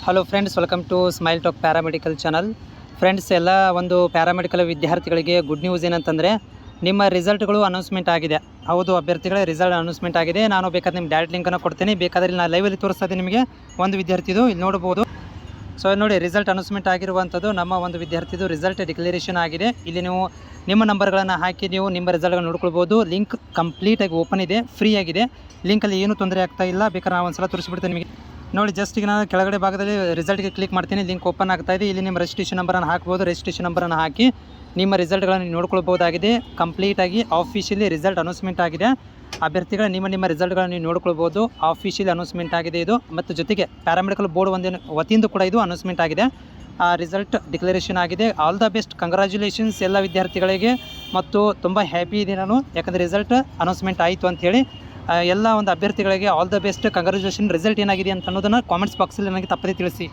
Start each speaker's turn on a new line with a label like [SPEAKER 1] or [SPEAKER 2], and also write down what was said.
[SPEAKER 1] Hello friends, welcome to smile talk paramedical channel. Friends, ಎಲ್ಲ ಒಂದು paramedical ವಿದ್ಯಾರ್ಥಿಗಳಿಗೆ good news ಏನಂತಂದರೆ ನಿಮ್ಮ ರಿಸಲ್ಟ್ಗಳು ಅನೌನ್ಸ್ಮೆಂಟ್ ಆಗಿದೆ. ಹೌದು ಅಭ್ಯರ್ಥಿಗಳ ರಿಸಲ್ಟ್ ಅನೌನ್ಸ್ಮೆಂಟ್ ಆಗಿದೆ. ನಾನು ಬೇಕಾದ್ರೆ ನಿಮ್ಮ ಡೈರೆಕ್ಟ್ ಲಿಂಕನ್ನು ಕೊಡ್ತೀನಿ. ಬೇಕಾದರೆ ನಾನು ಲೈವಲ್ಲಿ ತೋರಿಸ್ತಾ ಇದ್ದೀನಿ ನಿಮಗೆ. ಒಂದು ವಿದ್ಯಾರ್ಥಿದು ಇಲ್ಲಿ ನೋಡ್ಬೋದು. ಸೊ ನೋಡಿ, ರಿಸಲ್ಟ್ ಅನೌನ್ಸ್ಮೆಂಟ್ ಆಗಿರುವಂಥದ್ದು ನಮ್ಮ ಒಂದು ವಿದ್ಯಾರ್ಥಿದು ರಿಸಲ್ಟ್ ಡಿಕ್ಲರೇಷನ್ ಆಗಿದೆ. ಇಲ್ಲಿ ನೀವು ನಿಮ್ಮ ನಂಬರ್ಗಳನ್ನು ಹಾಕಿ ನೀವು ನಿಮ್ಮ ರಿಸಲ್ಟ್ಗಳನ್ನು ನೋಡ್ಕೊಳ್ಬೋದು. ಲಿಂಕ್ ಕಂಪ್ಲೀಟಾಗಿ ಓಪನ್ ಇದೆ, ಫ್ರೀ ಆಗಿದೆ. ಲಿಂಕಲ್ಲಿ ಏನೂ ತೊಂದರೆ ಆಗ್ತಾ ಇಲ್ಲ. ಬೇಕಾದ್ರೆ ನಾನು ಒಂದು ಸಲ ತೋರಿಸ್ಬಿಡ್ತೀನಿ ನಿಮಗೆ. ನೋಡಿ, ಜಸ್ಟ್ ಈಗ ನಾನು ಕೆಳಗಡೆ ಭಾಗದಲ್ಲಿ ರಿಸಲ್ಟ್ಗೆ ಕ್ಲಿಕ್ ಮಾಡ್ತೀನಿ. ಲಿಂಕ್ ಓಪನ್ ಆಗ್ತಾ ಇದೆ. ಇಲ್ಲಿ ನಿಮ್ಮ ರಿಜಿಸ್ಟ್ರೇಷನ್ ನಂಬರನ್ನು ಹಾಕ್ಬೋದು. ರಿಜಿಸ್ಟ್ರೇಷನ್ ನಂಬರನ್ನು ಹಾಕಿ ನಿಮ್ಮ ರಿಸಲ್ಟ್ಗಳನ್ನು ನೋಡ್ಕೊಳ್ಬೋದಾಗಿದೆ. ಕಂಪ್ಲೀಟಾಗಿ ಆಫಿಷಿಯಲಿ ರಿಸಲ್ಟ್ ಅನೌನ್ಸ್ಮೆಂಟ್ ಆಗಿದೆ. ಅಭ್ಯರ್ಥಿಗಳ ನಿಮ್ಮ ರಿಸಲ್ಟ್ಗಳನ್ನು ನೀವು ನೋಡ್ಕೊಳ್ಬೋದು. ಆಫಿಷಿಯಲಿ ಅನೌನ್ಸ್ಮೆಂಟ್ ಆಗಿದೆ ಇದು. ಮತ್ತು ಜೊತೆಗೆ ಪ್ಯಾರಾಮೆಡಿಕಲ್ ಬೋರ್ಡ್ ವತಿಯಿಂದ ಕೂಡ ಇದು ಅನೌನ್ಸ್ಮೆಂಟ್ ಆಗಿದೆ. ರಿಸಲ್ಟ್ ಡಿಕ್ಲರೇಷನ್ ಆಗಿದೆ. ಆಲ್ ದ ಬೆಸ್ಟ್, ಕಂಗ್ರ್ಯಾಚುಲೇಷನ್ಸ್ ಎಲ್ಲ ವಿದ್ಯಾರ್ಥಿಗಳಿಗೆ. ಮತ್ತು ತುಂಬ ಹ್ಯಾಪಿ ಇದೆ ನಾನು, ಯಾಕಂದರೆ ರಿಸಲ್ಟ್ ಅನೌನ್ಸ್ಮೆಂಟ್ ಆಯಿತು ಅಂಥೇಳಿ. ಎಲ್ಲ ಒಂದು ಅಭ್ಯರ್ಥಿಗಳಿಗೆ all the best, congratulation. Result ಏನಾಗಿದೆ ಅಂತ ಅನ್ನೋದನ್ನು ಕಾಮೆಂಟ್ಸ್ ಬಾಕ್ಸಲ್ಲಿ ನನಗೆ ತಪ್ಪದೇ ತಿಳಿಸಿ.